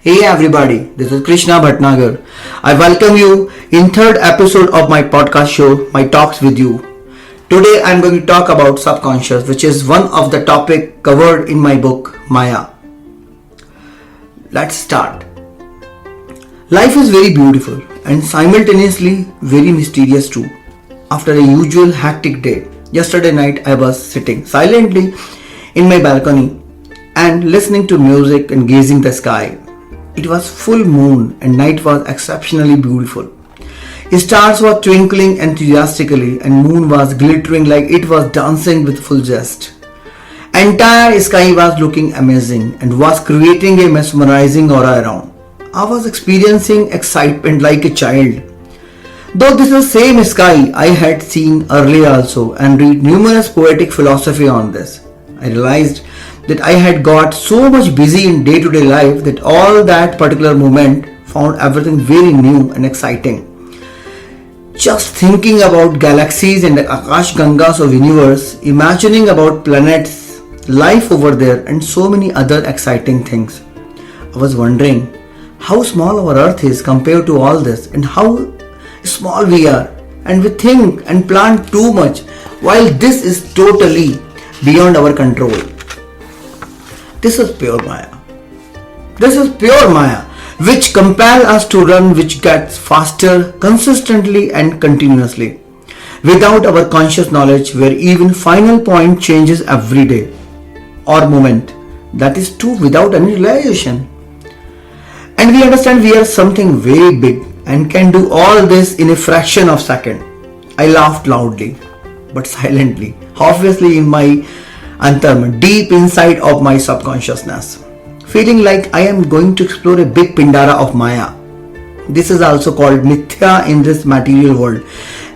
Hey everybody, this is Krishna Bhatnagar. I welcome you in third episode of my podcast show, My Talks with You. Today I am going to talk about subconscious, which is one of the topic covered in my book Maya. Let's start. Life is very beautiful and simultaneously very mysterious too. After a usual hectic day, yesterday night I was sitting silently in my balcony and listening to music and gazing the sky. It was full moon and night was exceptionally beautiful. Stars were twinkling enthusiastically and moon was glittering like it was dancing with full zest. Entire sky was looking amazing and was creating a mesmerizing aura around. I was experiencing excitement like a child. Though this is the same sky I had seen earlier also and read numerous poetic philosophy on this, I realized that I had got so much busy in day-to-day life that all that particular moment found everything very new and exciting. Just thinking about galaxies and the Akash Gangas of universe, imagining about planets, life over there and so many other exciting things. I was wondering how small our earth is compared to all this and how small we are, and we think and plan too much while this is totally beyond our control. This is pure Maya. This is pure Maya, which compels us to run, which gets faster, consistently and continuously, without our conscious knowledge, where even final point changes every day or moment. That is true without any realization. And we understand we are something very big and can do all this in a fraction of a second. I laughed loudly, but silently, obviously in my antarman, deep inside of my subconsciousness, feeling like I am going to explore a big Pindara of Maya. This is also called Mithya in this material world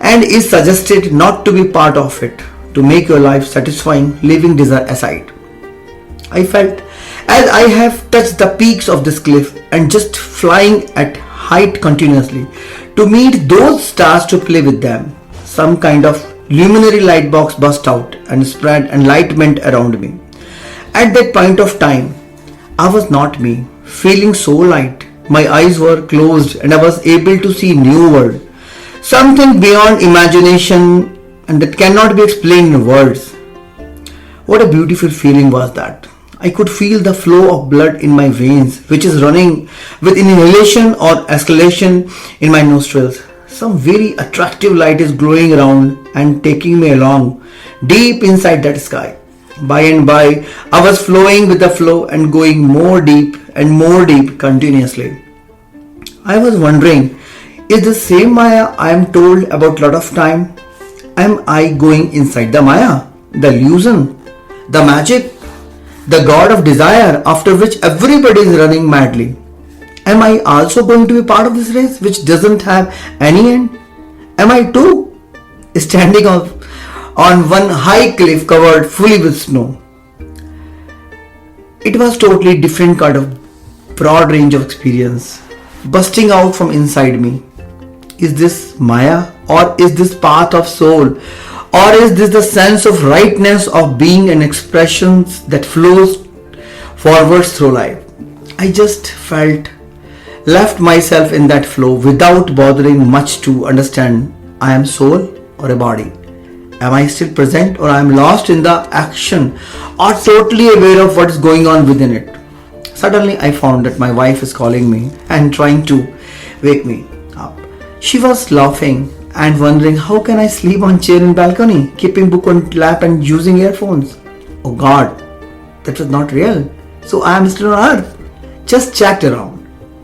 and is suggested not to be part of it, to make your life satisfying, leaving desire aside. I felt as I have touched the peaks of this cliff and just flying at height continuously to meet those stars to play with them. Some kind of luminary light box burst out and spread enlightenment around me. At that point of time, I was not me, feeling so light. My eyes were closed and I was able to see new world. Something beyond imagination and that cannot be explained in words. What a beautiful feeling was that. I could feel the flow of blood in my veins, which is running with inhalation or exhalation in my nostrils. Some very attractive light is glowing around and taking me along deep inside that sky. By and by, I was flowing with the flow and going more deep and more deep continuously. I was wondering, is the same Maya I am told about lot of time? Am I going inside the Maya, the illusion, the magic, the god of desire after which everybody is running madly? Am I also going to be part of this race which doesn't have any end? Am I too standing on one high cliff covered fully with snow? It was totally different kind of broad range of experience busting out from inside me. Is this Maya or is this path of soul? Or is this the sense of rightness of being and expressions that flows forwards through life? I just left myself in that flow without bothering much to understand I am soul or a body. Am I still present or I am lost in the action or totally aware of what is going on within it? Suddenly I found that my wife is calling me and trying to wake me up. She was laughing and wondering how can I sleep on chair in balcony, keeping book on lap and using earphones. Oh God, that was not real. So I am still on earth. Just checked around.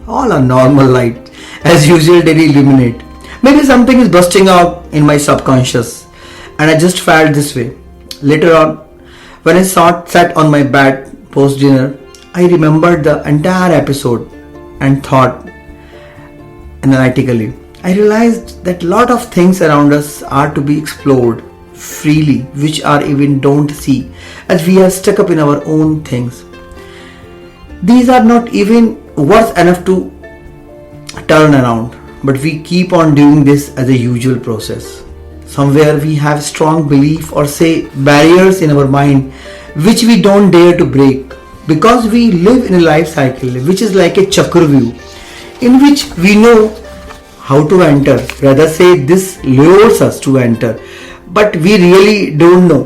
All a normal light, as usual daily illuminate. Maybe something is busting out in my subconscious and I just felt this way. Later on, when I sat on my bed post dinner, I remembered the entire episode and thought analytically. I realized that lot of things around us are to be explored freely, which are even don't see, as we are stuck up in our own things. These are not even worth enough to turn around, but we keep on doing this as a usual process. Somewhere we have strong belief or say barriers in our mind which we don't dare to break because we live in a life cycle which is like a chakravyuh, in which we know how to enter, rather say this lures us to enter, but we really don't know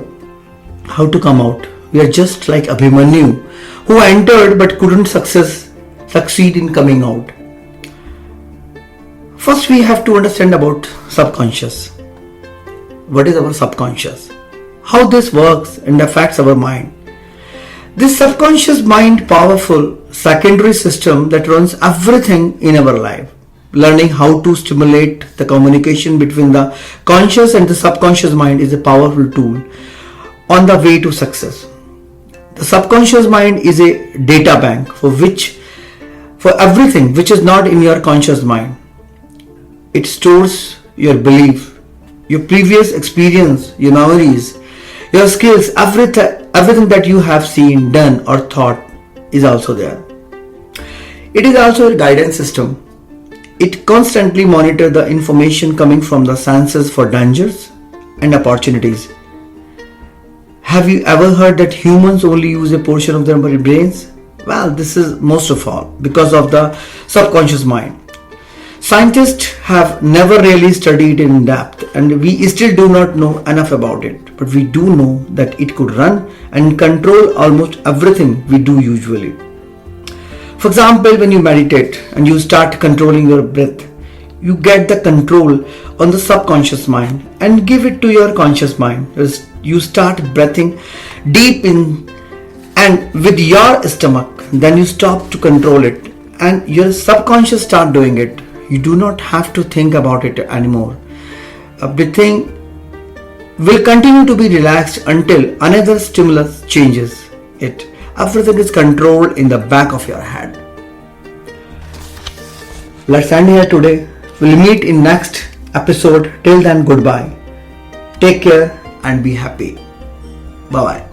how to come out. We are just like Abhimanyu, who entered but couldn't succeed in coming out. First we have to understand about subconscious. What is our subconscious? How this works and affects our mind. This subconscious mind powerful secondary system that runs everything in our life. Learning how to stimulate the communication between the conscious and the subconscious mind is a powerful tool on the way to success. The subconscious mind is a data bank for everything which is not in your conscious mind. It stores your belief, your previous experience, your memories, your skills, everything that you have seen, done or thought is also there. It is also a guidance system. It constantly monitors the information coming from the senses for dangers and opportunities. Have you ever heard that humans only use a portion of their brains? Well, this is most of all because of the subconscious mind. Scientists have never really studied it in depth and we still do not know enough about it. But we do know that it could run and control almost everything we do usually. For example, when you meditate and you start controlling your breath, you get the control on the subconscious mind and give it to your conscious mind. You start breathing deep in and with your stomach, then you stop to control it and your subconscious start doing it. You do not have to think about it anymore. Breathing will continue to be relaxed until another stimulus changes it. Everything is controlled in the back of your head. Let's end here today. We'll meet in next episode. Till then, goodbye. Take care and be happy. Bye bye.